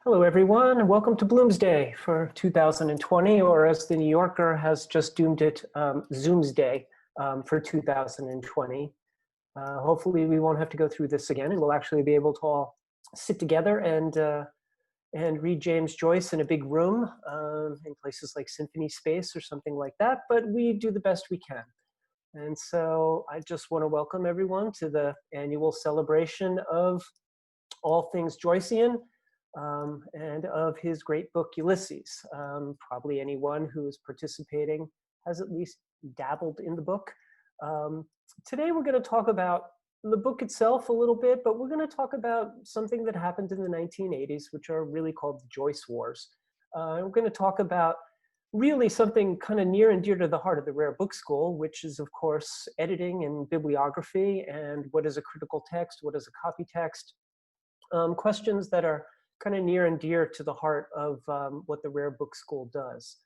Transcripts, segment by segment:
Hello, everyone. Welcome to Bloomsday for 2020, or as the New Yorker has just doomed it, Zoomsday for 2020. Hopefully, we won't have to go through this again, and we'll actually be able to all sit together and read James Joyce in a big room in places like Symphony Space or something like that. But we do the best we can. And so I just want to welcome everyone to the annual celebration of all things Joycean. And of his great book, Ulysses. Probably anyone who is participating has at least dabbled in the book. Today we're going to talk about the book itself a little bit, but we're going to talk about something that happened in the 1980s, which are really called the Joyce Wars. We're going to talk about really something kind of near and dear to the heart of the Rare Book School, which is, of course, editing and bibliography, and what is a critical text, what is a copy text, questions that are kind of near and dear to the heart of what the Rare Book School does.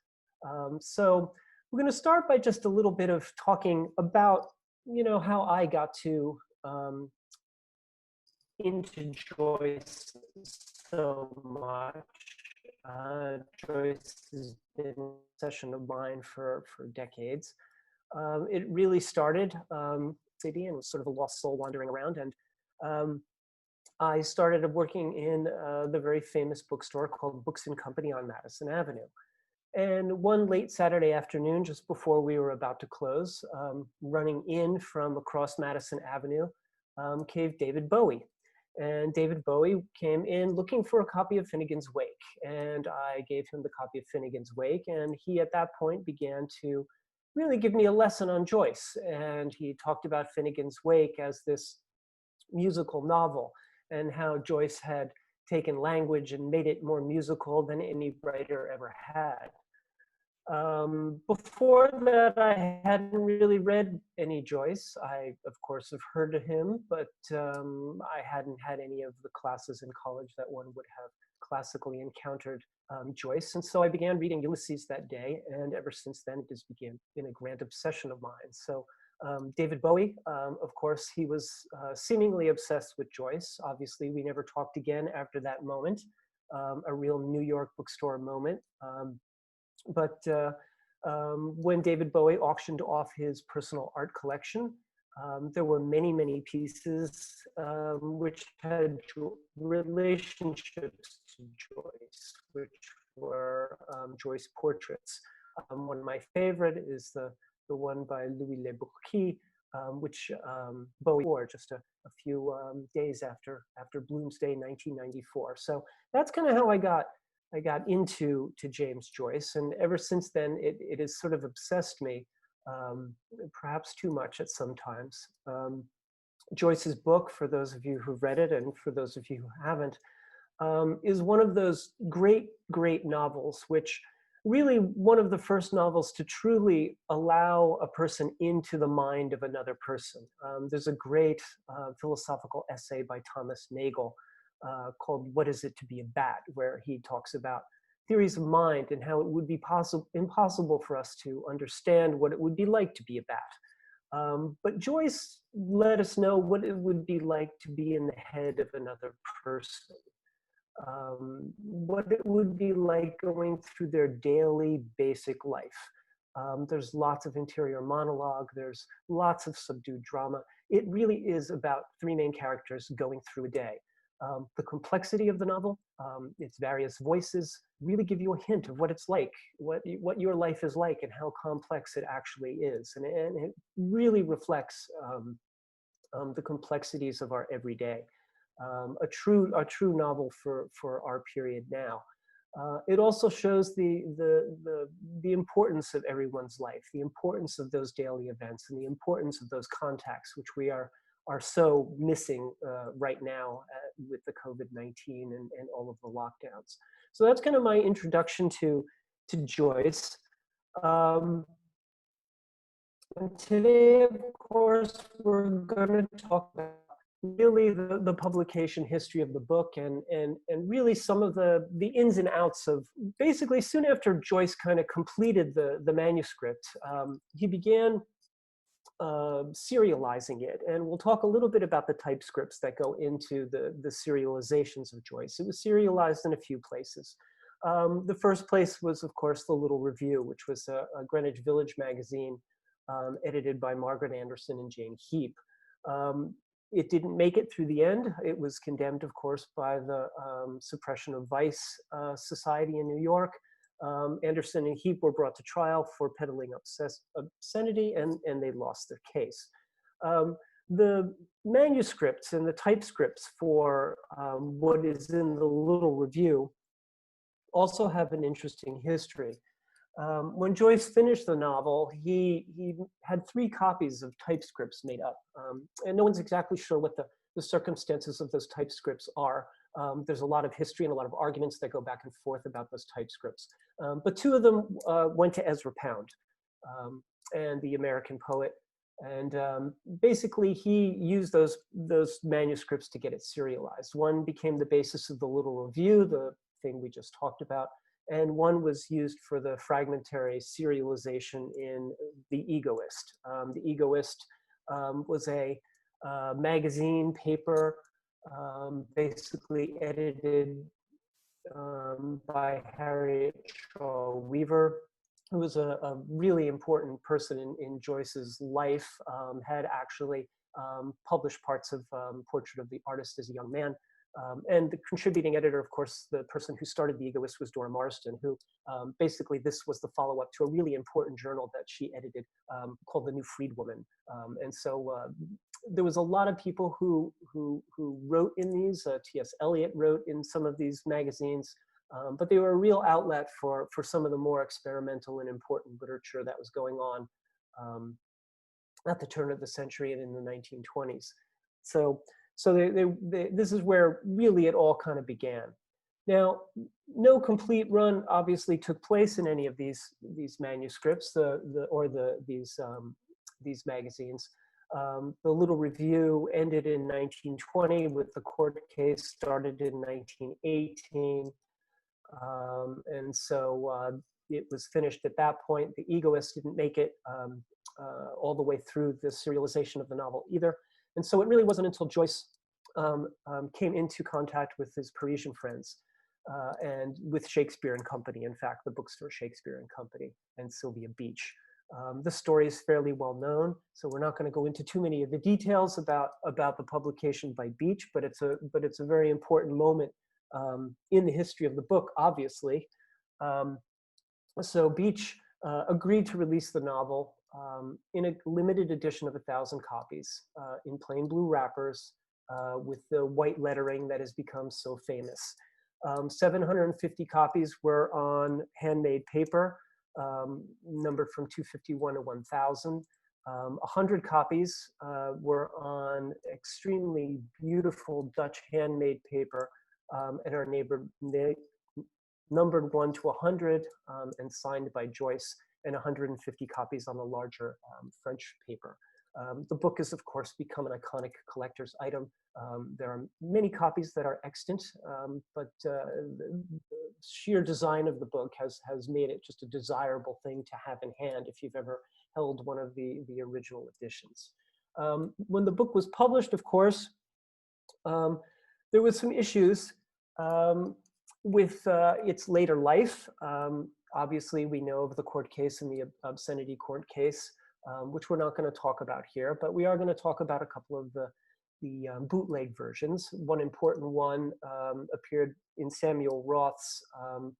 So we're going to start by just a little bit of talking about, how I got to into Joyce so much. Joyce has been a obsession of mine for decades. It really started city and was sort of a lost soul wandering around, and I started working in the very famous bookstore called Books and Company on Madison Avenue. And one late Saturday afternoon, just before we were about to close, running in from across Madison Avenue, came David Bowie. And David Bowie came in looking for a copy of Finnegan's Wake. And I gave him the copy of Finnegan's Wake. And he, at that point, began to really give me a lesson on Joyce. And he talked about Finnegan's Wake as this musical novel, and how Joyce had taken language and made it more musical than any writer ever had. Before that, I hadn't really read any Joyce. I, of course, have heard of him, but I hadn't had any of the classes in college that one would have classically encountered Joyce. And so I began reading Ulysses that day, and ever since then, it has become a grand obsession of mine. So David Bowie, of course, he was seemingly obsessed with Joyce. Obviously, we never talked again after that moment, a real New York bookstore moment. But when David Bowie auctioned off his personal art collection, there were many, many pieces which had relationships to Joyce, which were Joyce portraits. One of my favorite is the one by Louis Le Bourqui, which Bowie wore just a few days after Bloomsday 1994. So that's kind of how I got into James Joyce, and ever since then it has sort of obsessed me, perhaps too much at some times. Joyce's book, for those of you who've read it and for those of you who haven't, is one of those great novels, which really one of the first novels to truly allow a person into the mind of another person. There's a great philosophical essay by Thomas Nagel called What Is It to Be a Bat, where he talks about theories of mind and how it would be impossible for us to understand what it would be like to be a bat. But Joyce let us know what it would be like to be in the head of another person. What it would be like going through their daily basic life. There's lots of interior monologue, there's lots of subdued drama. It really is about three main characters going through a day. The complexity of the novel, its various voices, really give you a hint of what it's like, what your life is like, and how complex it actually is. And it really reflects the complexities of our everyday. A true novel for our period now. It also shows the importance of everyone's life, the importance of those daily events, and the importance of those contacts, which we are so missing right now with the COVID-19 and all of the lockdowns. So that's kind of my introduction to Joyce. And today, of course, we're going to talk about really the publication history of the book, and really some of the ins and outs of basically soon after Joyce kind of completed the manuscript, he began serializing it. And we'll talk a little bit about the typescripts that go into the serializations of Joyce. It was serialized in a few places. The first place was, of course, the Little Review, which was a Greenwich Village magazine edited by Margaret Anderson and Jane Heap. It didn't make it through the end. It was condemned, of course, by the Suppression of Vice Society in New York. Anderson and Heap were brought to trial for peddling obscenity, and they lost their case. The manuscripts and the typescripts for what is in the Little Review also have an interesting history. When Joyce finished the novel, he had 3 copies of typescripts made up. And no one's exactly sure what the circumstances of those typescripts are. There's a lot of history and a lot of arguments that go back and forth about those typescripts. But 2 of them went to Ezra Pound, and the American poet. And basically, he used those manuscripts to get it serialized. One became the basis of the Little Review, the thing we just talked about. And one was used for the fragmentary serialization in The Egoist. The Egoist was a magazine paper basically edited by Harriet Shaw Weaver, who was a really important person in Joyce's life, had actually published parts of Portrait of the Artist as a Young Man. And the contributing editor, of course, the person who started The Egoist was Dora Marsden, who basically this was the follow-up to a really important journal that she edited called The New Freedwoman. And so there was a lot of people who wrote in these. T.S. Eliot wrote in some of these magazines, but they were a real outlet for some of the more experimental and important literature that was going on at the turn of the century and in the 1920s. So this is where really it all kind of began. Now, no complete run obviously took place in any of these manuscripts, these magazines. The Little Review ended in 1920 with the court case started in 1918. And so it was finished at that point. The Egoist didn't make it all the way through the serialization of the novel either. And so it really wasn't until Joyce came into contact with his Parisian friends and with Shakespeare and Company, in fact, the bookstore Shakespeare and Company and Sylvia Beach. The story is fairly well known, so we're not going to go into too many of the details about the publication by Beach, but it's a very important moment in the history of the book, obviously. So Beach agreed to release the novel in a limited edition of 1,000 copies in plain blue wrappers with the white lettering that has become so famous. 750 copies were on handmade paper, numbered from 251 to 1,000. 100 copies were on extremely beautiful Dutch handmade paper and are numbered 1 to 100 and signed by Joyce, and 150 copies on the larger French paper. The book has, of course, become an iconic collector's item. There are many copies that are extant, but the sheer design of the book has made it just a desirable thing to have in hand if you've ever held one of the original editions. When the book was published, of course, there was some issues with its later life. Obviously, we know of the court case and the obscenity court case, which we're not going to talk about here, but we are going to talk about a couple of the bootleg versions. One important one appeared in Samuel Roth's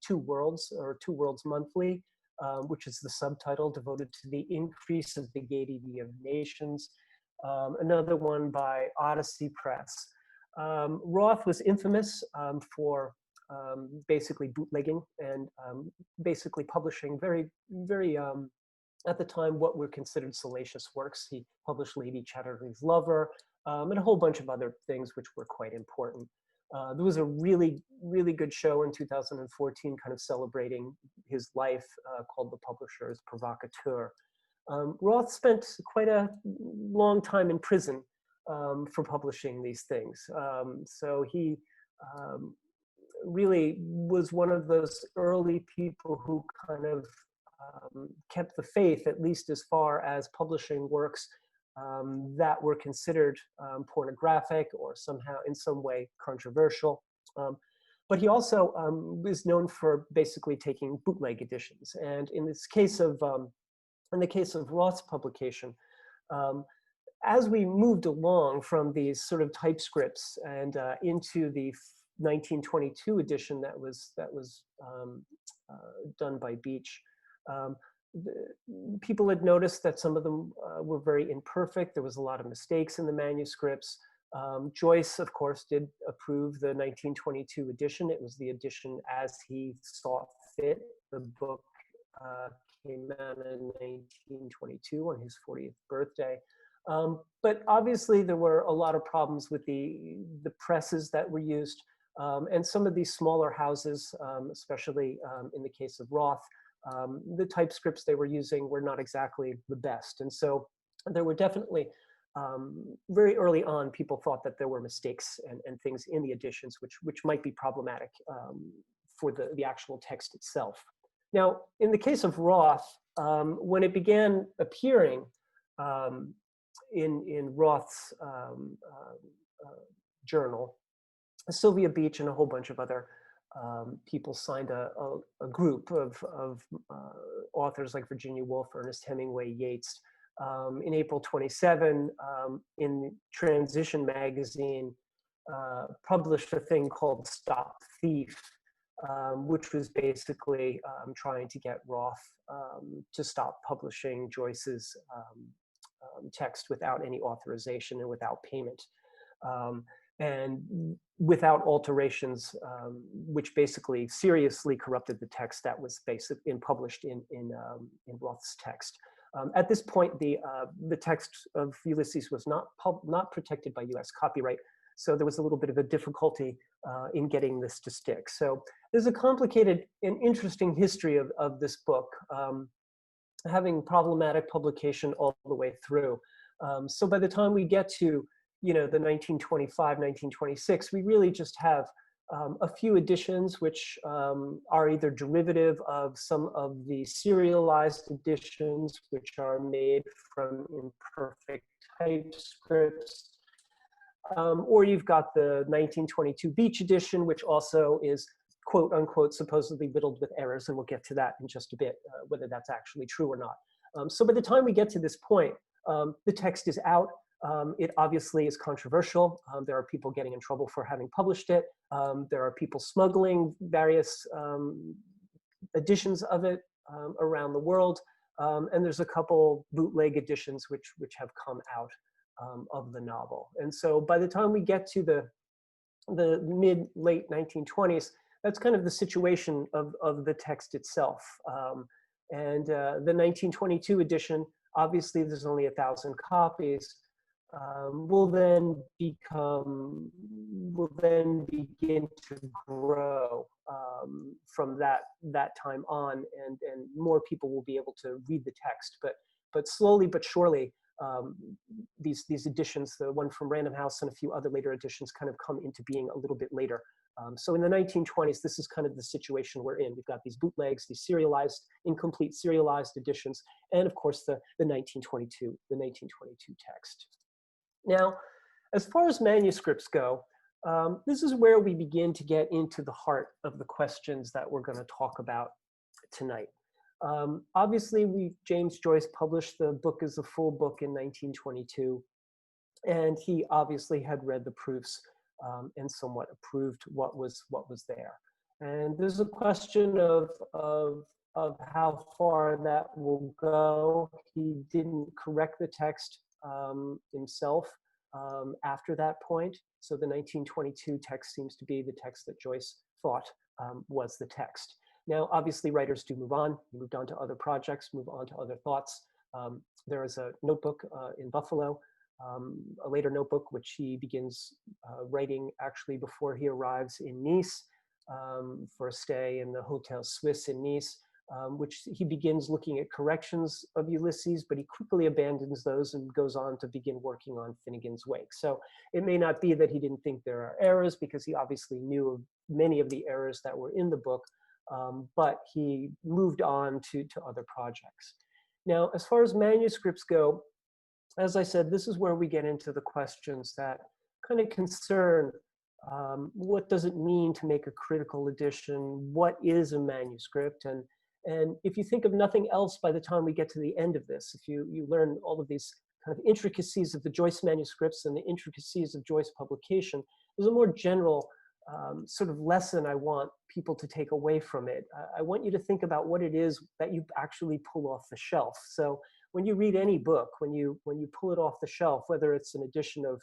Two Worlds, or Two Worlds Monthly, which is the subtitle devoted to the increase of the gaity of nations. Another one by Odyssey Press. Roth was infamous for basically bootlegging and basically publishing very, very, at the time, what were considered salacious works. He published Lady Chatterley's Lover and a whole bunch of other things which were quite important. There was a really, really good show in 2014 kind of celebrating his life called The Publisher's Provocateur. Roth spent quite a long time in prison for publishing these things. So he really was one of those early people who kind of kept the faith, at least as far as publishing works that were considered pornographic or somehow in some way controversial. But he also is known for basically taking bootleg editions. And in this case of, in the case of Roth's publication, as we moved along from these sort of typescripts and into the 1922 edition that was done by Beach, people had noticed that some of them were very imperfect. There was a lot of mistakes in the manuscripts. Joyce, of course, did approve the 1922 edition. It was the edition as he saw fit. The book came out in 1922 on his 40th birthday. But obviously there were a lot of problems with the presses that were used. And some of these smaller houses, especially in the case of Roth, the typescripts they were using were not exactly the best. And so there were definitely, very early on, people thought that there were mistakes and things in the editions which might be problematic for the actual text itself. Now, in the case of Roth, when it began appearing in Roth's journal, Sylvia Beach and a whole bunch of other people signed a group of authors like Virginia Woolf, Ernest Hemingway, Yeats. In April 27, in Transition magazine, published a thing called Stop Thief, which was basically trying to get Roth to stop publishing Joyce's text without any authorization and without payment. And without alterations, which basically seriously corrupted the text that was published in Roth's text. At this point, the text of Ulysses was not protected by U.S. copyright, so there was a little bit of a difficulty in getting this to stick. So there's a complicated and interesting history of this book, having problematic publication all the way through. So by the time we get to the 1925, 1926, we really just have a few editions which are either derivative of some of the serialized editions, which are made from imperfect typescripts, or you've got the 1922 Beach edition, which also is quote unquote supposedly riddled with errors, and we'll get to that in just a bit, whether that's actually true or not. So by the time we get to this point, the text is out. It obviously is controversial. There are people getting in trouble for having published it. There are people smuggling various editions of it around the world. And there's a couple bootleg editions which have come out of the novel. And so by the time we get to the mid-late 1920s, that's kind of the situation of the text itself. And the 1922 edition, obviously there's only 1,000 copies, will then begin to grow from that time on, and more people will be able to read the text. But slowly but surely, these editions, the one from Random House and a few other later editions, kind of come into being a little bit later. So in the 1920s, this is kind of the situation we're in. We've got these bootlegs, these serialized, incomplete serialized editions, and of course the 1922 text. Now, as far as manuscripts go, this is where we begin to get into the heart of the questions that we're going to talk about tonight. Obviously, James Joyce published the book as a full book in 1922, and he obviously had read the proofs and somewhat approved what was there. And there's a question of how far that will go. He didn't correct the text himself after that point. So the 1922 text seems to be the text that Joyce thought was the text. Now, obviously, writers do move on. He moved on to other projects, move on to other thoughts. There is a notebook in Buffalo, a later notebook, which he begins writing actually before he arrives in Nice for a stay in the Hotel Suisse in Nice, which he begins looking at corrections of Ulysses, but he quickly abandons those and goes on to begin working on Finnegan's Wake. So it may not be that he didn't think there are errors, because he obviously knew of many of the errors that were in the book, but he moved on to other projects. Now, as far as manuscripts go, as I said, this is where we get into the questions that kind of concern what does it mean to make a critical edition? What is a manuscript? And if you think of nothing else by the time we get to the end of this, if you learn all of these kind of intricacies of the Joyce manuscripts and the intricacies of Joyce publication, there's a more general sort of lesson I want people to take away from it. I want you to think about what it is that you actually pull off the shelf. So when you read any book, when you pull it off the shelf, whether it's an edition of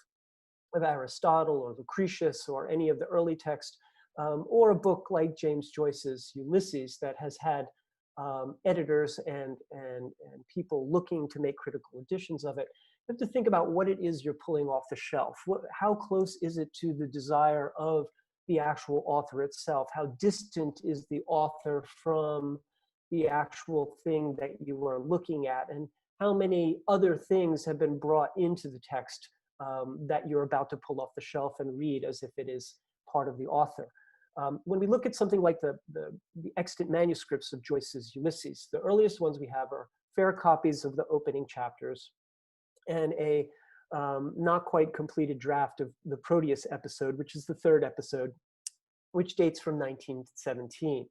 Aristotle or Lucretius or any of the early text, or a book like James Joyce's Ulysses that has had editors and people looking to make critical editions of it, you have to think about what it is you're pulling off the shelf. How close is it to the desire of the actual author itself? How distant is the author from the actual thing that you are looking at? And how many other things have been brought into the text that you're about to pull off the shelf and read as if it is part of the author? When we look at something like the extant manuscripts of Joyce's Ulysses, the earliest ones we have are fair copies of the opening chapters and a not quite completed draft of the Proteus episode, which is the third episode, which dates from 1917.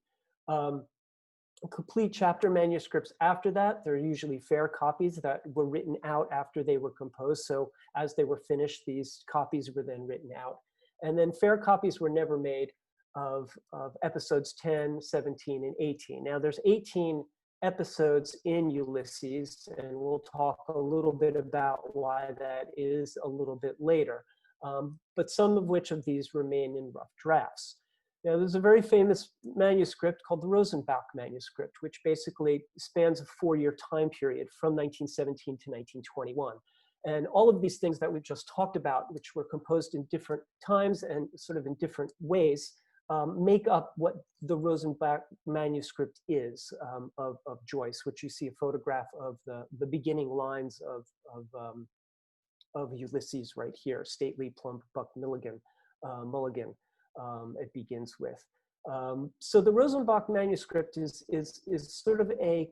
Complete chapter manuscripts after that, they're usually fair copies that were written out after they were composed. So as they were finished, these copies were then written out. And then fair copies were never made of episodes 10, 17, and 18. Now there's 18 episodes in Ulysses, and we'll talk a little bit about why that is a little bit later. But some of which of these remain in rough drafts. Now, there's a very famous manuscript called the Rosenbach manuscript, which basically spans a 4-year time period from 1917 to 1921. And all of these things that we've just talked about, which were composed in different times and sort of in different ways, make up what the Rosenbach manuscript is of Joyce, which you see a photograph of the beginning lines of Ulysses right here, stately, plump buck mulligan. It begins with. So the Rosenbach manuscript is sort of a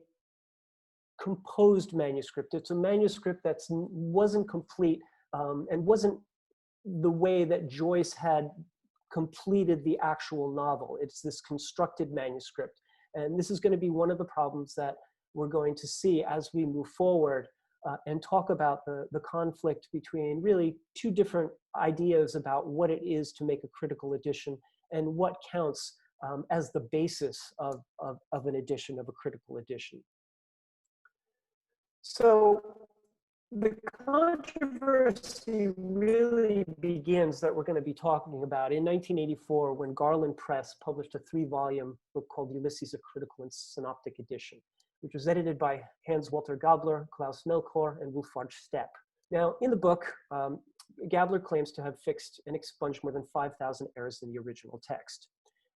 composed manuscript. It's a manuscript that wasn't complete and wasn't the way that Joyce had completed the actual novel. It's this constructed manuscript. And this is going to be one of the problems that we're going to see as we move forward and talk about the conflict between really two different ideas about what it is to make a critical edition and what counts as the basis of an edition, of a critical edition. So the controversy really begins that we're going to be talking about in 1984 when Garland Press published a 3-volume book called Ulysses, a Critical and Synoptic Edition, which was edited by Hans-Walter Gabler, Klaus Melchior, and Wolfhard Stepp. Now, in the book, Gabler claims to have fixed and expunged more than 5,000 errors in the original text.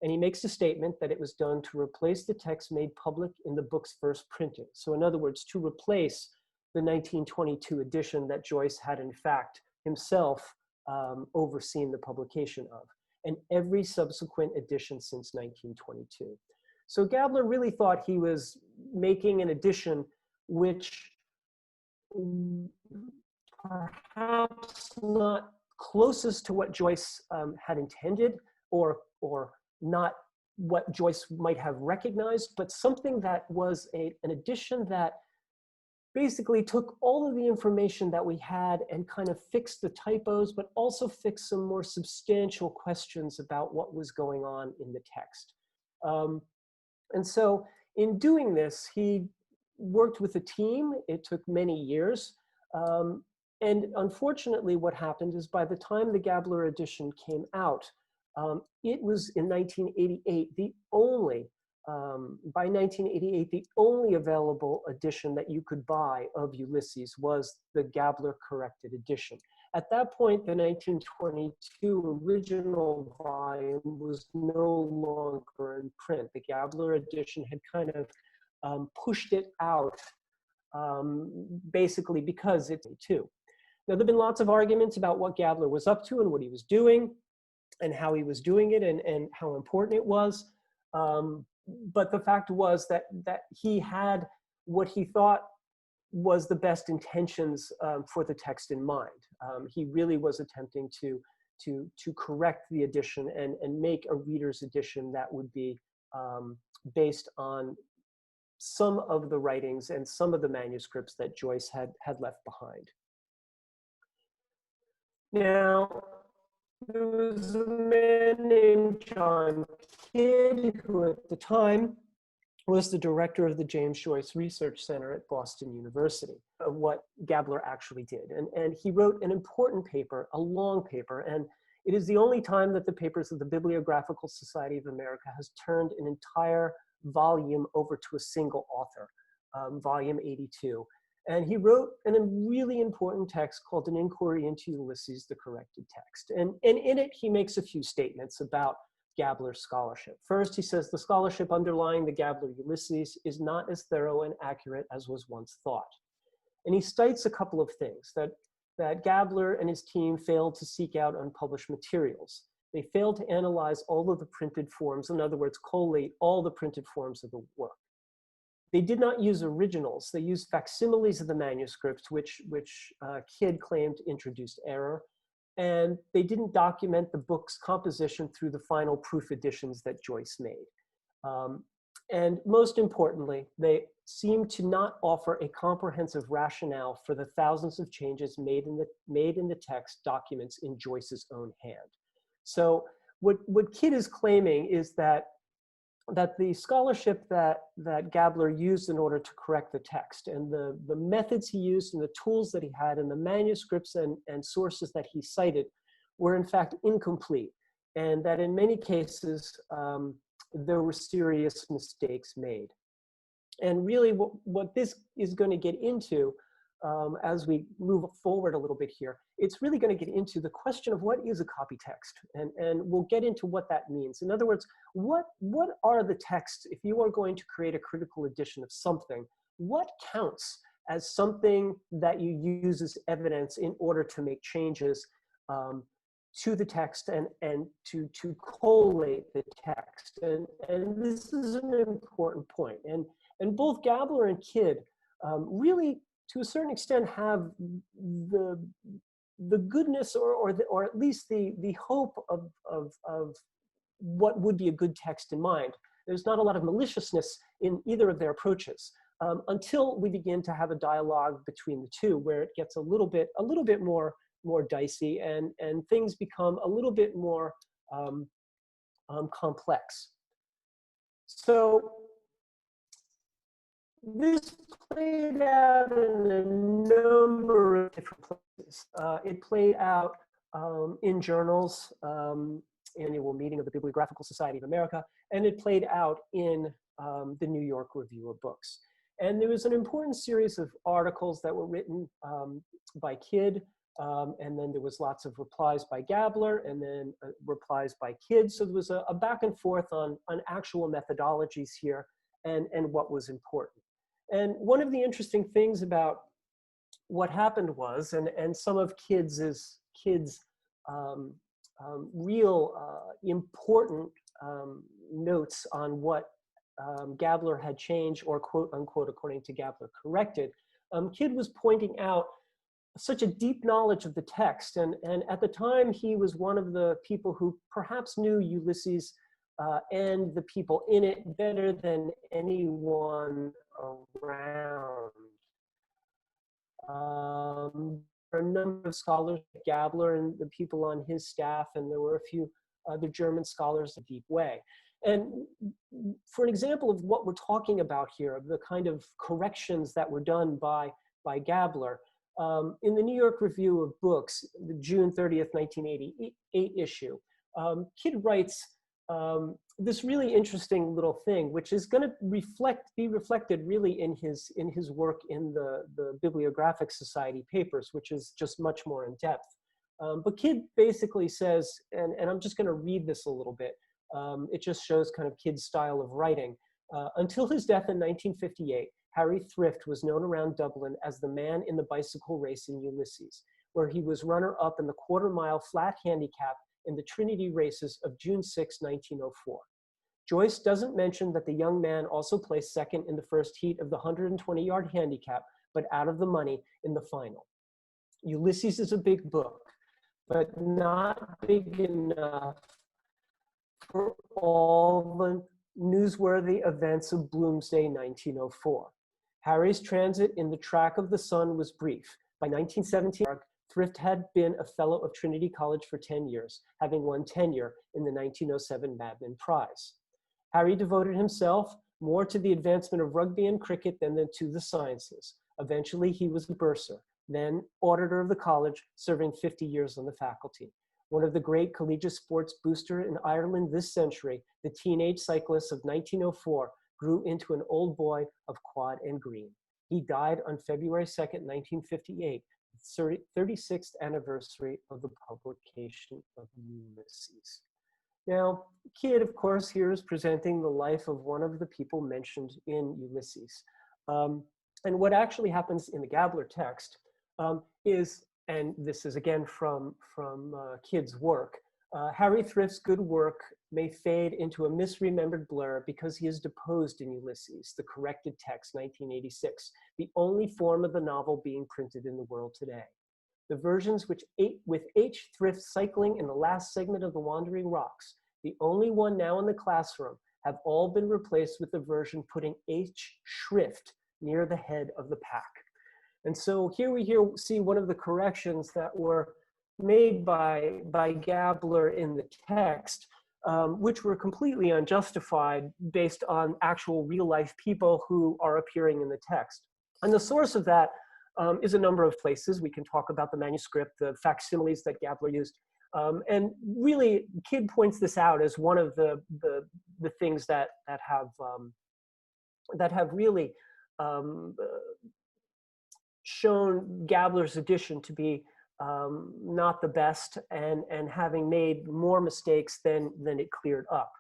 And he makes a statement that it was done to replace the text made public in the book's first printing. So in other words, to replace the 1922 edition that Joyce had in fact himself overseen the publication of, and every subsequent edition since 1922. So Gabler really thought he was making an edition which perhaps not closest to what Joyce had intended, or not what Joyce might have recognized, but something that was an edition that basically took all of the information that we had and kind of fixed the typos, but also fixed some more substantial questions about what was going on in the text. And so in doing this, he worked with a team. It took many years. And unfortunately, what happened is by the time the Gabler edition came out, it was in 1988, by 1988, the only available edition that you could buy of Ulysses was the Gabler corrected edition. At that point, the 1922 original volume was no longer in print. The Gabler edition had kind of pushed it out, basically because it's too. Now, there have been lots of arguments about what Gabler was up to and what he was doing and how he was doing it and how important it was. But the fact was that he had what he thought was the best intentions for the text in mind. He really was attempting to correct the edition and make a reader's edition that would be based on some of the writings and some of the manuscripts that Joyce had left behind. Now, there was a man named John Kidd, who at the time was the director of the James Joyce Research Center at Boston University, of what Gabler actually did. And he wrote an important paper, a long paper, and it is the only time that the papers of the Bibliographical Society of America has turned an entire volume over to a single author, volume 82. And he wrote a really important text called An Inquiry into Ulysses, the Corrected Text. And in it, he makes a few statements about Gabler's scholarship. First, he says the scholarship underlying the Gabler Ulysses is not as thorough and accurate as was once thought. And he cites a couple of things, that Gabler and his team failed to seek out unpublished materials. They failed to analyze all of the printed forms, in other words, collate all the printed forms of the work. They did not use originals. They used facsimiles of the manuscripts, which Kidd claimed introduced error. And they didn't document the book's composition through the final proof editions that Joyce made. And most importantly, they seem to not offer a comprehensive rationale for the thousands of changes made in the text documents in Joyce's own hand. So what Kidd is claiming is that the scholarship that Gabler used in order to correct the text and the methods he used and the tools that he had and the manuscripts and sources that he cited were in fact incomplete, and that in many cases there were serious mistakes made. And really what this is going to get into as we move forward a little bit here, it's really going to get into the question of what is a copy text, and we'll get into what that means. In other words, what are the texts, if you are going to create a critical edition of something, what counts as something that you use as evidence in order to make changes to the text and to collate the text. And this is an important point. And both Gabler and Kidd really, to a certain extent, have the goodness or at least the hope of what would be a good text in mind. There's not a lot of maliciousness in either of their approaches until we begin to have a dialogue between the two, where it gets a little bit more dicey and things become a little bit more complex. So this played out in a number of different places. It played out in journals, annual meeting of the Bibliographical Society of America, and it played out in the New York Review of Books. And there was an important series of articles that were written by Kidd, and then there was lots of replies by Gabler, and then replies by Kidd. So there was a back and forth on actual methodologies here and what was important. And one of the interesting things about what happened was, and some of Kidd's real important notes on what Gabler had changed, or quote unquote, according to Gabler, corrected, Kidd was pointing out such a deep knowledge of the text. And at the time, he was one of the people who perhaps knew Ulysses and the people in it better than anyone around. There are a number of scholars, Gabler and the people on his staff, and there were a few other German scholars in a deep way. And for an example of what we're talking about here, of the kind of corrections that were done by Gabler, in the New York Review of Books, the June 30th, 1988 issue, Kidd writes this really interesting little thing, which is going to be reflected really in his work in the Bibliographic Society papers, which is just much more in depth. But Kidd basically says, and I'm just going to read this a little bit. It just shows kind of Kidd's style of writing. Until his death in 1958, Harry Thrift was known around Dublin as the man in the bicycle race in Ulysses, where he was runner-up in the quarter-mile flat handicap in the Trinity races of June 6, 1904. Joyce doesn't mention that the young man also placed second in the first heat of the 120-yard handicap, but out of the money in the final. Ulysses is a big book, but not big enough for all the newsworthy events of Bloomsday 1904. Harry's transit in the track of the sun was brief. By 1917, Thrift had been a fellow of Trinity College for 10 years, having won tenure in the 1907 Madman Prize. Harry devoted himself more to the advancement of rugby and cricket than to the sciences. Eventually, he was a bursar, then auditor of the college, serving 50 years on the faculty. One of the great collegiate sports booster in Ireland this century, the teenage cyclist of 1904 grew into an old boy of quad and green. He died on February 2nd, 1958, the 36th anniversary of the publication of Ulysses. Now, Kidd, of course, here is presenting the life of one of the people mentioned in Ulysses. And what actually happens in the Gabler text is, and this is again from Kidd's work, Harry Thrift's good work may fade into a misremembered blur because he is deposed in Ulysses, the corrected text, 1986, the only form of the novel being printed in the world today. The versions with H. Thrift cycling in the last segment of the Wandering Rocks, the only one now in the classroom, have all been replaced with the version putting H. Shrift near the head of the pack. And so here we see one of the corrections that were made by Gabler in the text, which were completely unjustified based on actual real-life people who are appearing in the text. And the source of that is a number of places. We can talk about the manuscript, the facsimiles that Gabler used. And really, Kidd points this out as one of the things that have really shown Gabler's edition to be not the best, and having made more mistakes than it cleared up.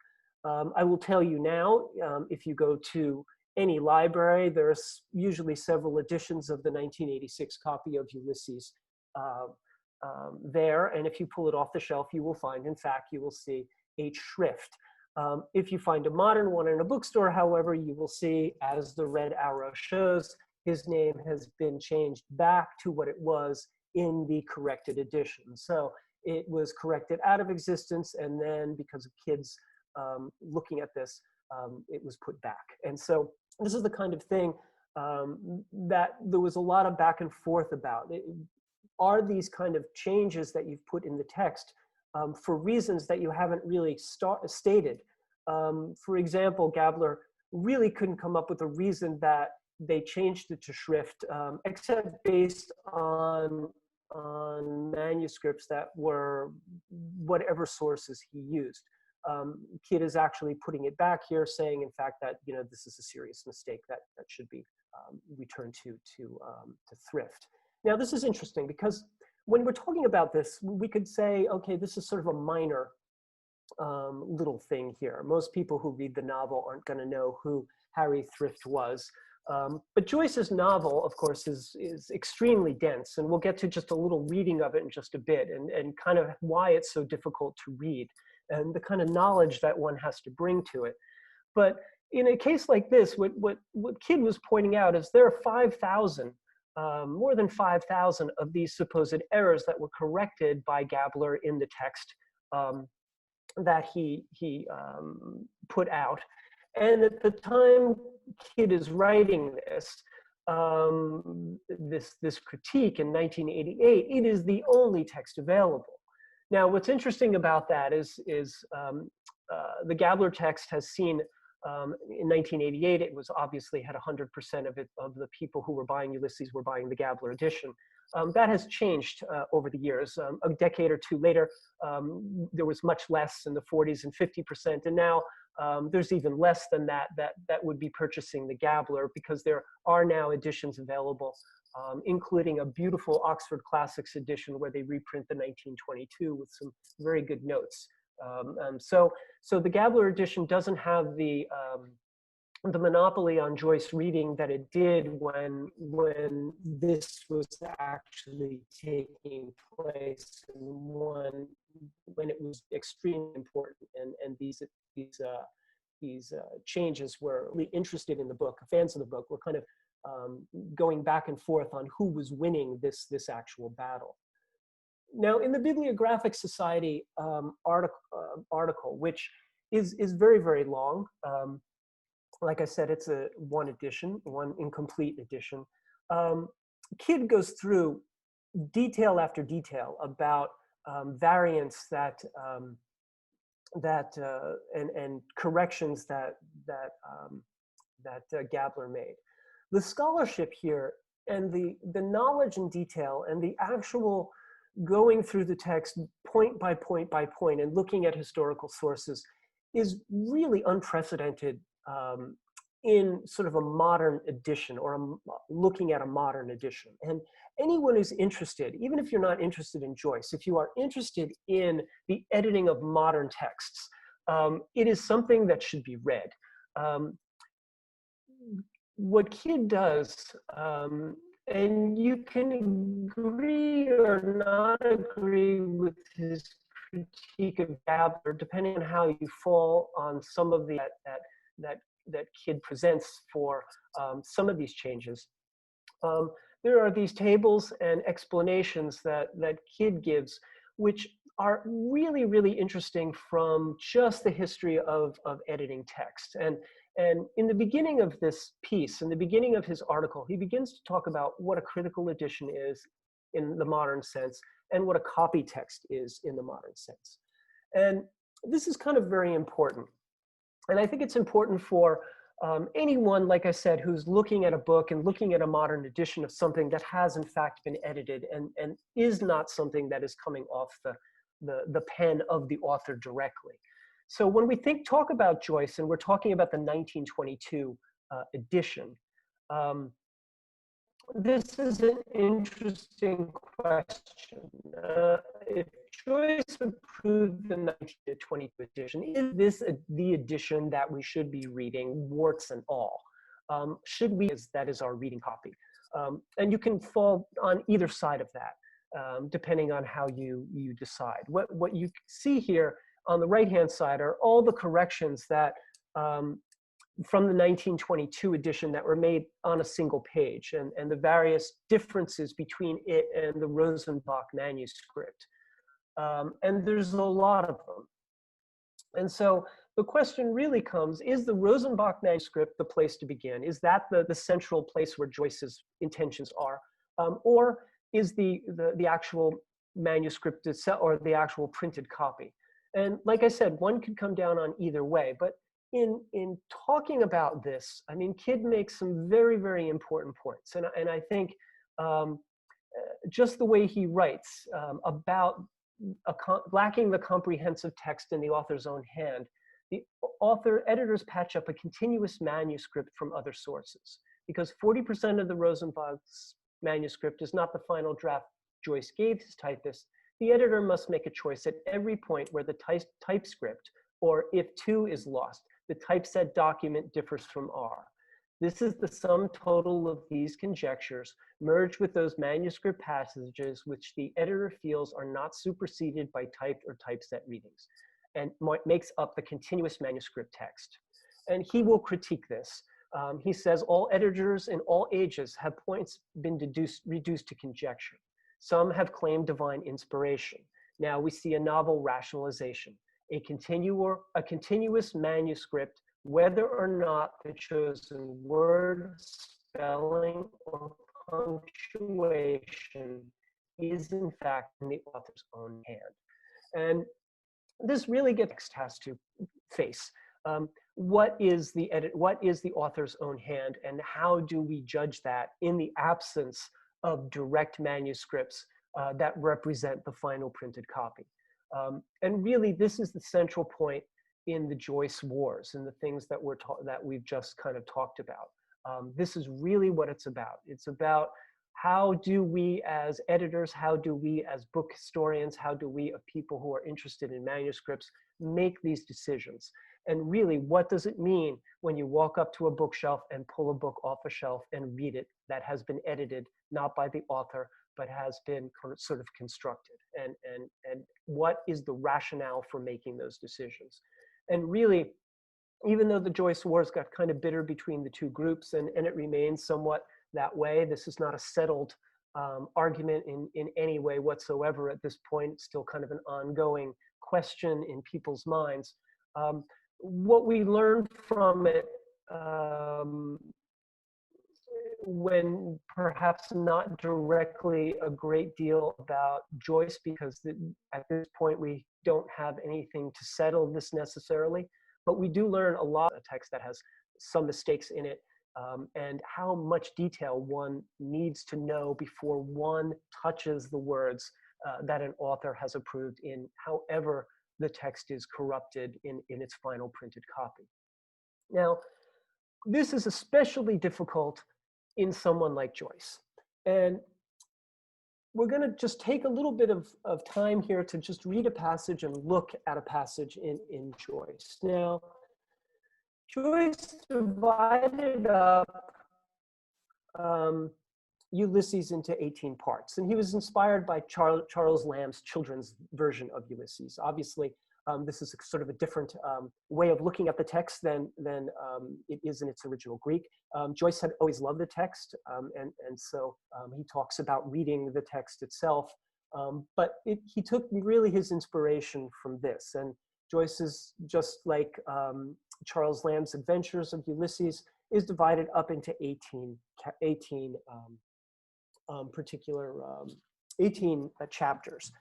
I will tell you now, if you go to any library, there's usually several editions of the 1986 copy of Ulysses there, and if you pull it off the shelf, you will find, in fact, you will see H. Shrift. If you find a modern one in a bookstore, however, you will see, as the red arrow shows, his name has been changed back to what it was in the corrected edition. So it was corrected out of existence, and then because of Kidd's looking at this, it was put back. And so this is the kind of thing that there was a lot of back and forth about. Are these kind of changes that you've put in the text for reasons that you haven't really stated? For example, Gabler really couldn't come up with a reason that they changed it to Shrift, except based on manuscripts that were whatever sources he used. Kidd is actually putting it back here, saying, in fact, that this is a serious mistake that should be returned to Thrift. Now, this is interesting because when we're talking about this, we could say, okay, this is sort of a minor little thing here. Most people who read the novel aren't going to know who Harry Thrift was. But Joyce's novel, of course, is extremely dense, and we'll get to just a little reading of it in just a bit, and kind of why it's so difficult to read, and the kind of knowledge that one has to bring to it. But in a case like this, what Kidd was pointing out is there are 5,000, more than 5,000 of these supposed errors that were corrected by Gabler in the text that he put out. And at the time Kidd is writing this, this critique in 1988, it is the only text available. Now, what's interesting about that is the Gabler text has seen, in 1988, it was obviously had 100% of the people who were buying Ulysses were buying the Gabler edition. That has changed over the years. A decade or two later, there was much less in the 40s and 50%, and now there's even less than that would be purchasing the Gabler, because there are now editions available, including a beautiful Oxford Classics edition where they reprint the 1922 with some very good notes. So the Gabler edition doesn't have the monopoly on Joyce reading that it did when this was actually taking place, and when it was extremely important, and these changes were really interested in the book. Fans of the book were kind of going back and forth on who was winning this actual battle. Now, in the Bibliographic Society article, which is very, very long, like I said, it's one edition, one incomplete edition. Kidd goes through detail after detail about variants and corrections that Gabler made. The scholarship here and the knowledge and detail and the actual going through the text point by point by point and looking at historical sources is really unprecedented in sort of a modern edition, or looking at a modern edition. And anyone who's interested, even if you're not interested in Joyce, if you are interested in the editing of modern texts, it is something that should be read. What Kidd does, and you can agree or not agree with his critique of Gabler, depending on how you fall on some of the that Kidd presents for some of these changes. There are these tables and explanations that Kidd gives, which are really, really interesting from just the history of editing text. And in the beginning of this piece, in the beginning of his article, he begins to talk about what a critical edition is in the modern sense and what a copy text is in the modern sense. And this is kind of very important. And I think it's important for anyone, like I said, who's looking at a book and looking at a modern edition of something that has in fact been edited and is not something that is coming off the pen of the author directly. So when we talk about Joyce, and we're talking about the 1922 edition, this is an interesting question. If Joyce approved the 1922 edition, is this the edition that we should be reading, warts and all? Should we, that is our reading copy? And you can fall on either side of that, depending on how you decide. What you see here on the right-hand side are all the corrections that from the 1922 edition that were made on a single page, and the various differences between it and the Rosenbach manuscript. And there's a lot of them. And so the question really comes, is the Rosenbach manuscript the place to begin? Is that the central place where Joyce's intentions are? Or is the actual manuscript itself, or the actual printed copy? And like I said, one could come down on either way, but in talking about this, I mean, Kidd makes some very, very important points. And I think just the way he writes about lacking the comprehensive text in the author's own hand, the editors patch up a continuous manuscript from other sources, because 40% of the Rosenbach's manuscript is not the final draft Joyce gave his typist. The editor must make a choice at every point where the typescript, or if 2 is lost, the typeset document differs from R. This is the sum total of these conjectures, merged with those manuscript passages which the editor feels are not superseded by typed or typeset readings, and makes up the continuous manuscript text. And he will critique this. He says all editors in all ages have points been reduced to conjecture. Some have claimed divine inspiration. Now we see a novel rationalization. A continuous manuscript, whether or not the chosen word, spelling, or punctuation is in fact in the author's own hand. And this really has to face what is the author's own hand, and how do we judge that in the absence of direct manuscripts that represent the final printed copy. And really, this is the central point in the Joyce Wars and the things that we've just kind of talked about. This is really what it's about. It's about how do we as editors, how do we as book historians, how do we, people who are interested in manuscripts, make these decisions? And really, what does it mean when you walk up to a bookshelf and pull a book off a shelf and read it that has been edited, not by the author, but has been sort of constructed? And what is the rationale for making those decisions? And really, even though the Joyce Wars got kind of bitter between the two groups, and it remains somewhat that way. This is not a settled argument in any way whatsoever at this point. It's still kind of an ongoing question in people's minds. What we learned from it, when perhaps not directly a great deal about Joyce, because at this point we don't have anything to settle this necessarily, but we do learn a lot of text that has some mistakes in it, and how much detail one needs to know before one touches the words that an author has approved in however the text is corrupted in its final printed copy. Now, this is especially difficult in someone like Joyce. And we're going to just take a little bit of time here to just read a passage and look at a passage in Joyce. Now, Joyce divided up Ulysses into 18 parts, and he was inspired by Charles Lamb's children's version of Ulysses. Obviously, this is sort of a different way of looking at the text than it is in its original Greek. Joyce had always loved the text, and so he talks about reading the text itself, but he took really his inspiration from this. And Joyce is just like Charles Lamb's Adventures of Ulysses, is divided up into 18 chapters.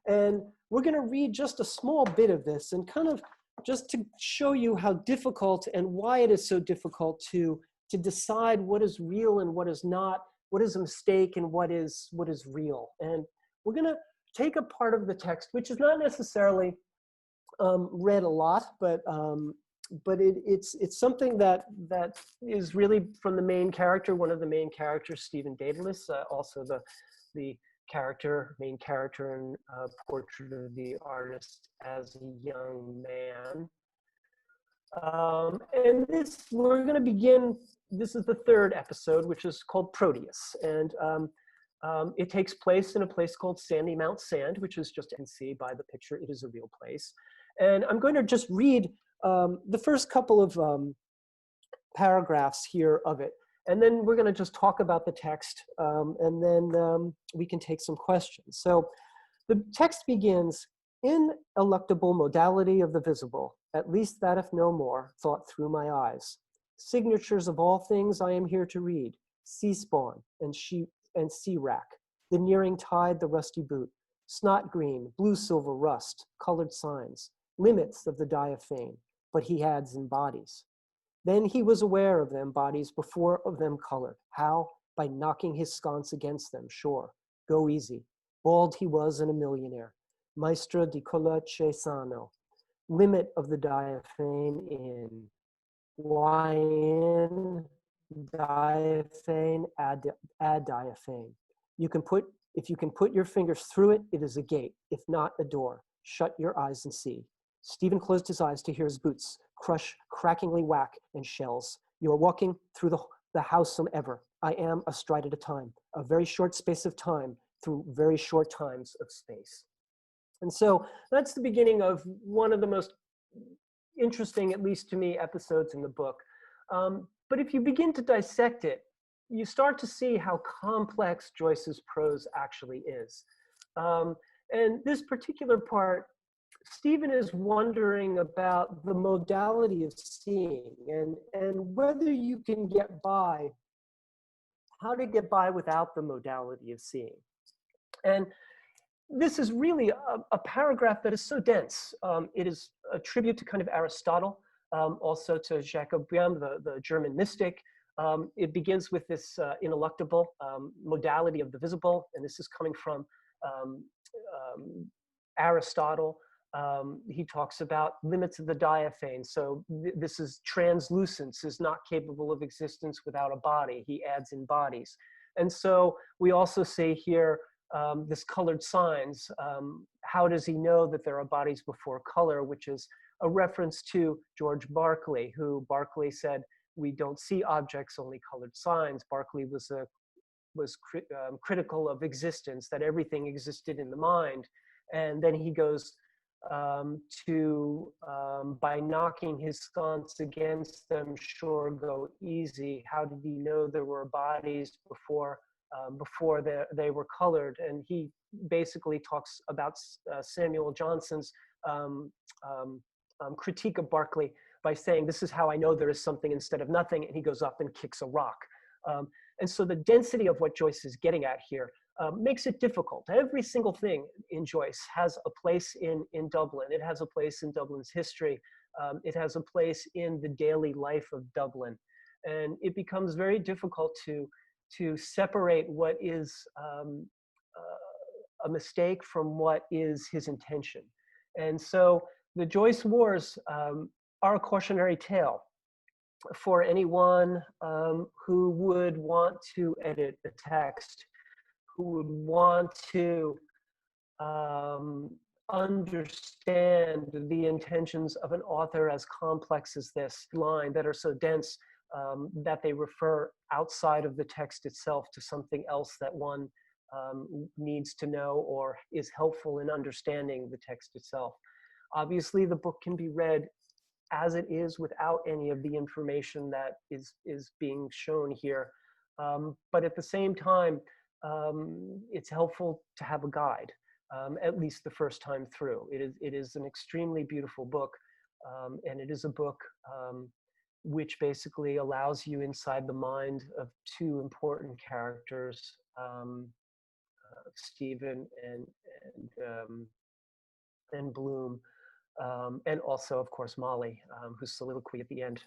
And we're going to read just a small bit of this and kind of just to show you how difficult and why it is so difficult to decide what is real and what is not, what is a mistake and what is real. And we're going to take a part of the text, which is not necessarily read a lot, but it's something that is really from the main character, one of the main characters, Stephen Daedalus, also the main character in Portrait of the Artist as a Young Man. And we're going to begin, this is the third episode, which is called Proteus. And it takes place in a place called Sandy Mount Sand, which is just, you can see by the picture, it is a real place. And I'm going to just read the first couple of paragraphs here of it. And then we're going to just talk about the text, and then we can take some questions. So the text begins, ineluctable modality of the visible, at least that if no more, thought through my eyes. Signatures of all things I am here to read, sea spawn and sea rack, the nearing tide, the rusty boot, snot green, blue silver rust, colored signs, limits of the diaphane, but he adds in bodies. Then he was aware of them bodies before of them colored. How? By knocking his sconce against them, sure. Go easy. Bald he was and a millionaire. Maestra di Colace Sano. Limit of the diaphane in. Why in? Diaphane, ad diaphane. If you can put your fingers through it, it is a gate. If not, a door. Shut your eyes and see. Stephen closed his eyes to hear his boots crush, crackingly whack, and shells. You are walking through the howsome ever. I am a stride at a time, a very short space of time through very short times of space. And so that's the beginning of one of the most interesting, at least to me, episodes in the book. But if you begin to dissect it, you start to see how complex Joyce's prose actually is. And this particular part, Stephen is wondering about the modality of seeing and whether you can get by, how to get by without the modality of seeing. And this is really a paragraph that is so dense. It is a tribute to kind of Aristotle, also to Jacob Böhm, the German mystic. It begins with this ineluctable modality of the visible, and this is coming from Aristotle. He talks about limits of the diaphane. So this is translucence, is not capable of existence without a body. He adds in bodies. And so we also say here, this colored signs. How does he know that there are bodies before color, which is a reference to George Berkeley, who Berkeley said, we don't see objects, only colored signs. Berkeley was critical of existence, that everything existed in the mind. And then he goes to, by knocking his sconce against them, sure, go easy. How did he know there were bodies before they were colored? And he basically talks about Samuel Johnson's um, critique of Berkeley by saying, this is how I know there is something instead of nothing, and he goes up and kicks a rock. And so the density of what Joyce is getting at here makes it difficult. Every single thing in Joyce has a place in Dublin. It has a place in Dublin's history. It has a place in the daily life of Dublin. And it becomes very difficult to separate what is a mistake from what is his intention. And so the Joyce Wars are a cautionary tale for anyone who would want to edit a text, who would want to understand the intentions of an author as complex as this line, that are so dense that they refer outside of the text itself to something else that one needs to know or is helpful in understanding the text itself. Obviously, the book can be read as it is without any of the information that is being shown here. But at the same time, it's helpful to have a guide, at least the first time through. It is an extremely beautiful book, and it is a book which basically allows you inside the mind of two important characters, Stephen and Bloom. And also, of course, Molly, whose soliloquy at the end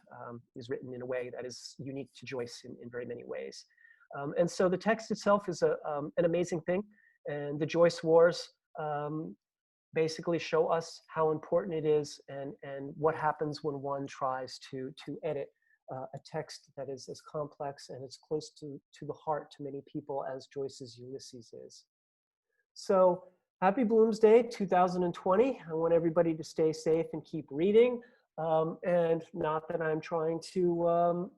is written in a way that is unique to Joyce in very many ways. And so the text itself is an amazing thing. And the Joyce Wars basically show us how important it is and what happens when one tries to edit a text that is as complex and as close to the heart to many people as Joyce's Ulysses is. So, happy Bloomsday 2020. I want everybody to stay safe and keep reading. And not that I'm trying to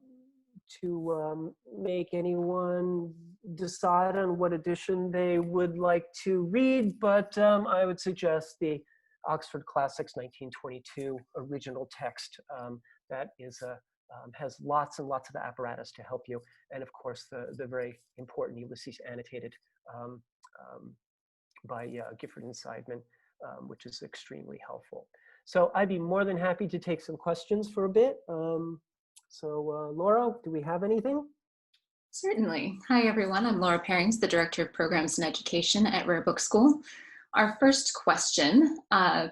make anyone decide on what edition they would like to read, but I would suggest the Oxford Classics 1922 original text that is has lots and lots of apparatus to help you. And of course, the very important Ulysses annotated by Gifford and Seidman, which is extremely helpful. So I'd be more than happy to take some questions for a bit. So Laura, do we have anything? Certainly. Hi, everyone. I'm Laura Perrings, the Director of Programs and Education at Rare Book School. Our first question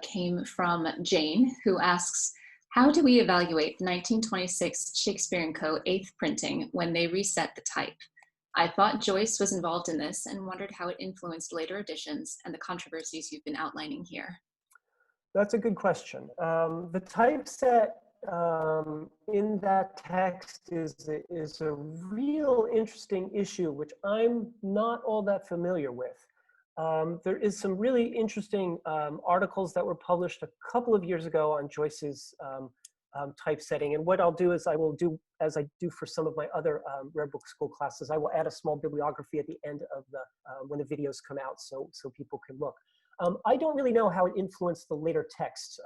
came from Jane, who asks, how do we evaluate 1926 Shakespeare & Co. 8th printing when they reset the type? I thought Joyce was involved in this and wondered how it influenced later editions and the controversies you've been outlining here. That's a good question. The typeset in that text is a real interesting issue, which I'm not all that familiar with. There is some really interesting articles that were published a couple of years ago on Joyce's typesetting. And what I'll do is I will do, as I do for some of my other Rare Book School classes, I will add a small bibliography at the end of the, when the videos come out so people can look. I don't really know how it influenced the later texts.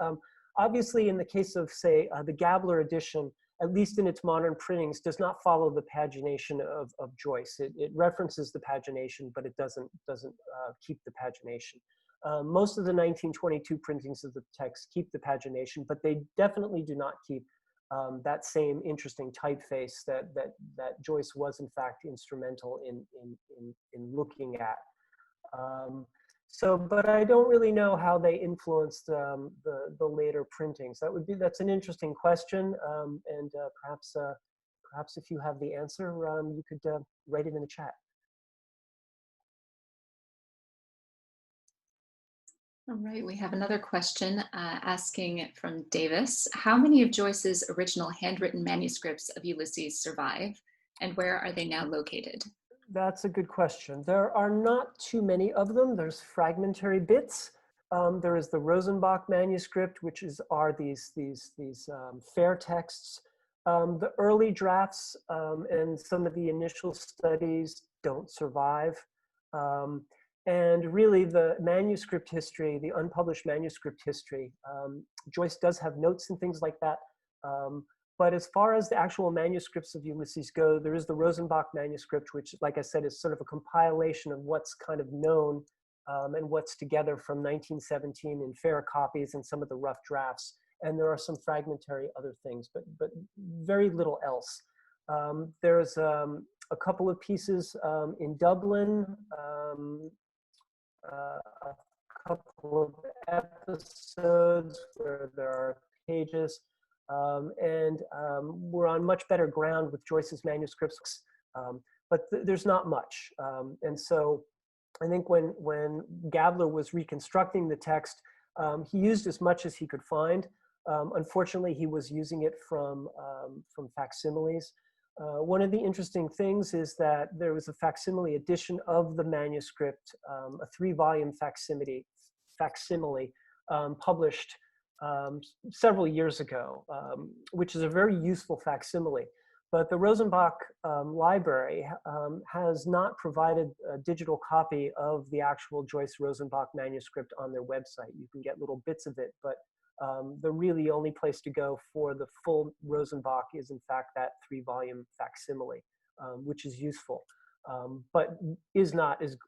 Obviously, in the case of, say, the Gabler edition, at least in its modern printings, does not follow the pagination of Joyce. It references the pagination, but it doesn't keep the pagination. Most of the 1922 printings of the text keep the pagination, but they definitely do not keep that same interesting typeface that Joyce was in fact instrumental in looking at. But I don't really know how they influenced the later printings. That's an interesting question, and perhaps if you have the answer, you could write it in the chat. All right, we have another question asking from Davis. How many of Joyce's original handwritten manuscripts of Ulysses survive, and where are they now located? That's a good question. There are not too many of them. There's fragmentary bits. There is the Rosenbach manuscript, which are these fair texts. The early drafts and some of the initial studies don't survive. And really the manuscript history, the unpublished manuscript history, Joyce does have notes and things like that. But as far as the actual manuscripts of Ulysses go, there is the Rosenbach manuscript, which, like I said, is sort of a compilation of what's kind of known and what's together from 1917 in fair copies and some of the rough drafts. And there are some fragmentary other things, but very little else. There's a couple of pieces in Dublin, a couple of episodes where there are pages, and we're on much better ground with Joyce's manuscripts, but there's not much. And so I think when Gabler was reconstructing the text, he used as much as he could find. Unfortunately, he was using it from facsimiles. One of the interesting things is that there was a facsimile edition of the manuscript, a 3-volume facsimile published several years ago, which is a very useful facsimile. But the Rosenbach library has not provided a digital copy of the actual Joyce Rosenbach manuscript on their website. You can get little bits of it, but the really only place to go for the full Rosenbach is in fact that 3-volume facsimile, which is useful, but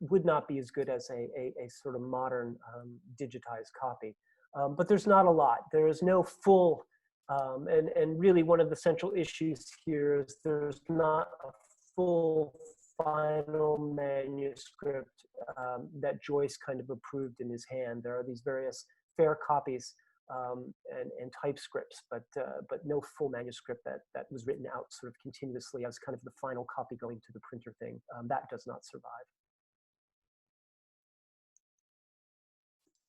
would not be as good as a sort of modern digitized copy. But there's not a lot. There is no full, and really one of the central issues here is there's not a full final manuscript that Joyce kind of approved in his hand. There are these various fair copies and typescripts, but no full manuscript that was written out sort of continuously as kind of the final copy going to the printer thing. That does not survive.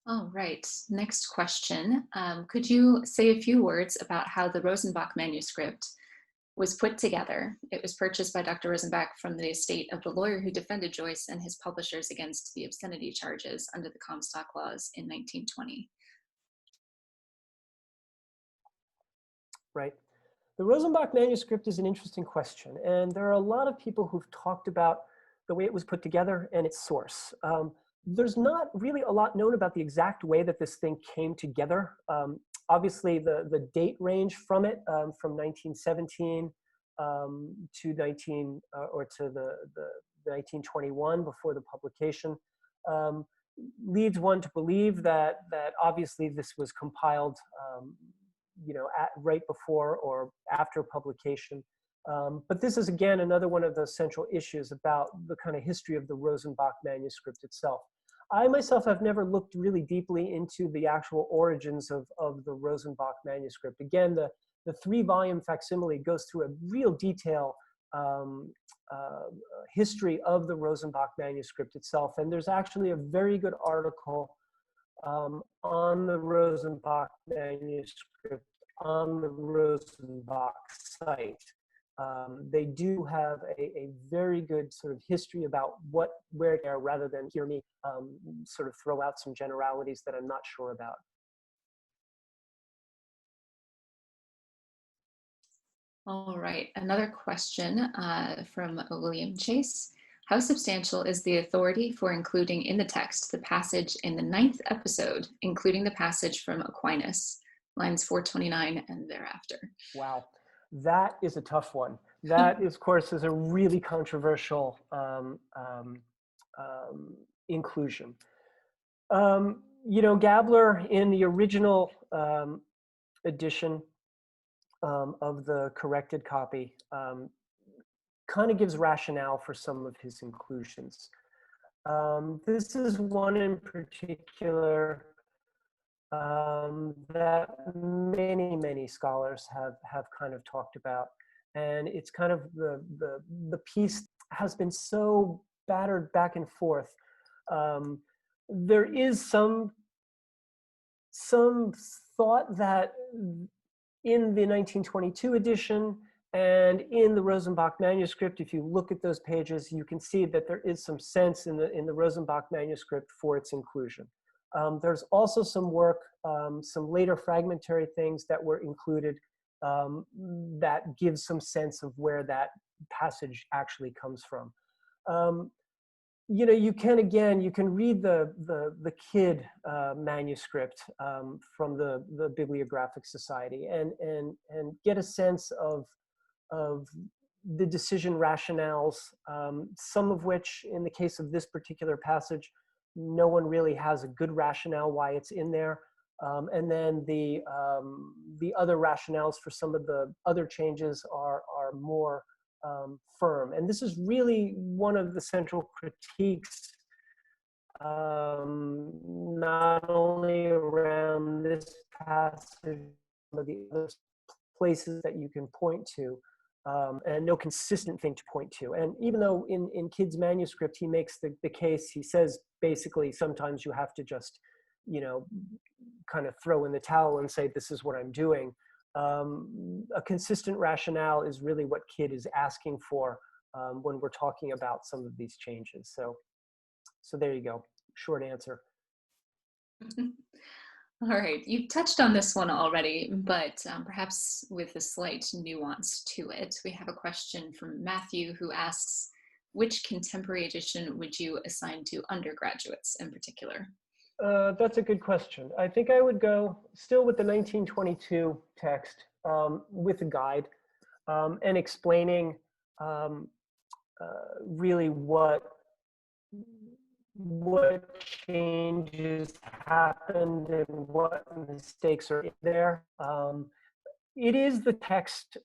All right, next question. Could you say a few words about how the Rosenbach manuscript was put together? It was purchased by Dr. Rosenbach from the estate of the lawyer who defended Joyce and his publishers against the obscenity charges under the Comstock laws in 1920. Right. The Rosenbach manuscript is an interesting question, and there are a lot of people who've talked about the way it was put together and its source. There's not really a lot known about the exact way that this thing came together. Obviously, the date range from it, from 1917 to the 1921 before the publication, leads one to believe that obviously this was compiled, right before or after publication. But this is, again, another one of those central issues about the kind of history of the Rosenbach manuscript itself. I myself have never looked really deeply into the actual origins of the Rosenbach manuscript. Again, the 3-volume facsimile goes through a real detail history of the Rosenbach manuscript itself. And there's actually a very good article on the Rosenbach manuscript on the Rosenbach site. They do have a very good sort of history about where they are, rather than hear me sort of throw out some generalities that I'm not sure about. All right, another question from William Chase. How substantial is the authority for including in the text the passage in the 9th episode, including the passage from Aquinas, lines 429 and thereafter? Wow, that is a tough one. That, of course, is a really controversial inclusion. Gabler, in the original edition of the corrected copy, kind of gives rationale for some of his inclusions. This is one in particular that many scholars have kind of talked about, and it's kind of the piece has been so battered back and forth. There is some thought that in the 1922 edition and in the Rosenbach manuscript, if you look at those pages, you can see that there is some sense in the Rosenbach manuscript for its inclusion. There's also some work, some later fragmentary things that were included that gives some sense of where that passage actually comes from. you can read the kid manuscript from the Bibliographic Society and get a sense of the decision rationales, some of which, in the case of this particular passage, no one really has a good rationale why it's in there. And then the other rationales for some of the other changes are more firm. And this is really one of the central critiques, not only around this passage, but the other places that you can point to, and no consistent thing to point to. And even though in Kidd's manuscript, he makes the case, he says, basically, sometimes you have to just, kind of throw in the towel and say, this is what I'm doing. A consistent rationale is really what Kidd is asking for when we're talking about some of these changes. So there you go, short answer. All right, you touched on this one already, but perhaps with a slight nuance to it. We have a question from Matthew who asks, which contemporary edition would you assign to undergraduates in particular? That's a good question. I think I would go still with the 1922 text with a guide and explaining really what changes happened and what mistakes are in there. It is the text,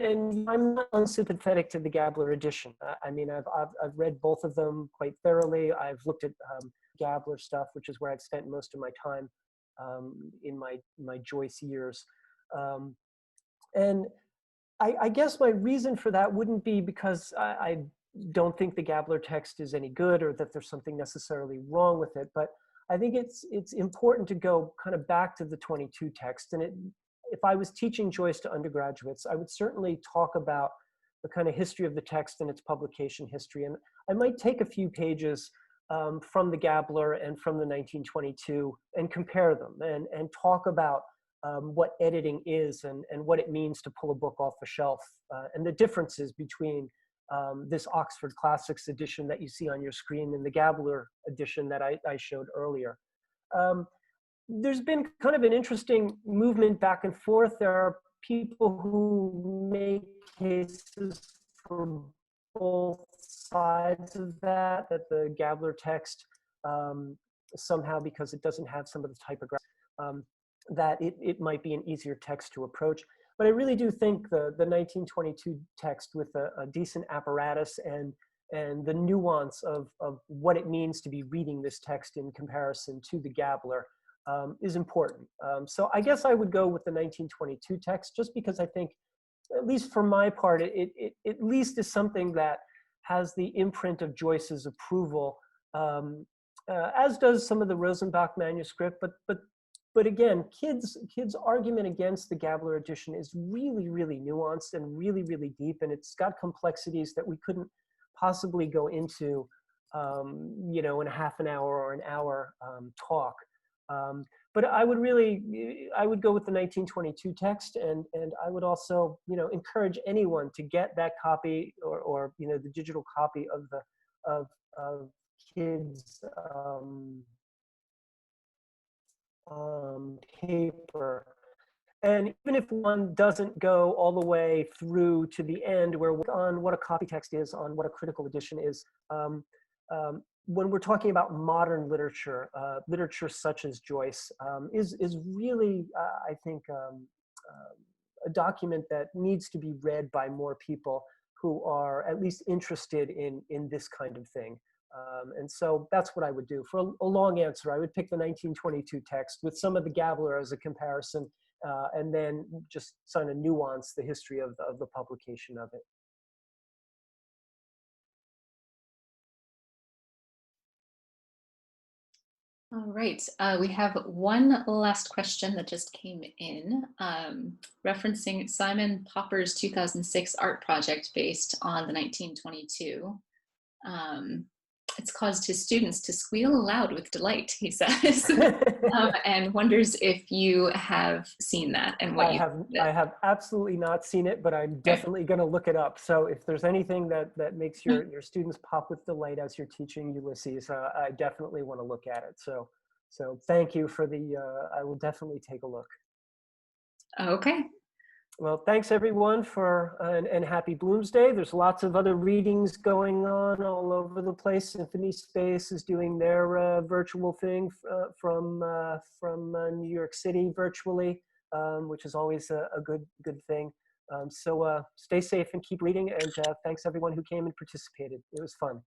and I'm not unsympathetic to the Gabler edition. I mean, I've read both of them quite thoroughly. I've looked at Gabler stuff, which is where I've spent most of my time in my Joyce years. And I guess my reason for that wouldn't be because I don't think the Gabler text is any good or that there's something necessarily wrong with it, but I think it's important to go kind of back to the 22 text. And if I was teaching Joyce to undergraduates, I would certainly talk about the kind of history of the text and its publication history. And I might take a few pages from the Gabler and from the 1922 and compare them and talk about what editing is and what it means to pull a book off a shelf and the differences between this Oxford Classics edition that you see on your screen and the Gabler edition that I showed earlier. There's been kind of an interesting movement back and forth. There are people who make cases for both sides of that the Gabler text somehow, because it doesn't have some of the typography, that it might be an easier text to approach. But I really do think the 1922 text with a decent apparatus and the nuance of what it means to be reading this text in comparison to the Gabler is important. So I guess I would go with the 1922 text, just because I think, at least for my part, it at least is something that has the imprint of Joyce's approval, as does some of the Rosenbach manuscript. But again, Kidd's argument against the Gabler edition is really, really nuanced and really, really deep, and it's got complexities that we couldn't possibly go into, in a half an hour or an hour talk. But I would go with the 1922 text, and I would also, encourage anyone to get that copy or the digital copy of Kidd's paper. And even if one doesn't go all the way through to the end, where we're on what a copy text is, on what a critical edition is, when we're talking about modern literature, literature such as Joyce is really, I think, a document that needs to be read by more people who are at least interested in this kind of thing. And so that's what I would do. For a long answer, I would pick the 1922 text with some of the Gabler as a comparison, and then just kind of nuance the history of the publication of it. All right, we have one last question that just came in, referencing Simon Popper's 2006 art project based on the 1922. It's caused his students to squeal aloud with delight, he says, and wonders if you have seen that and what you think of I it. have absolutely not seen it, but I'm Okay. definitely going to look it up. So if there's anything that makes your students pop with delight as you're teaching Ulysses, I definitely want to look at it. So thank you for the, I will definitely take a look. Okay. Well, thanks everyone for, and happy Bloomsday. There's lots of other readings going on all over the place. Symphony Space is doing their virtual thing from New York City virtually, which is always a good thing. So stay safe and keep reading. And thanks everyone who came and participated. It was fun.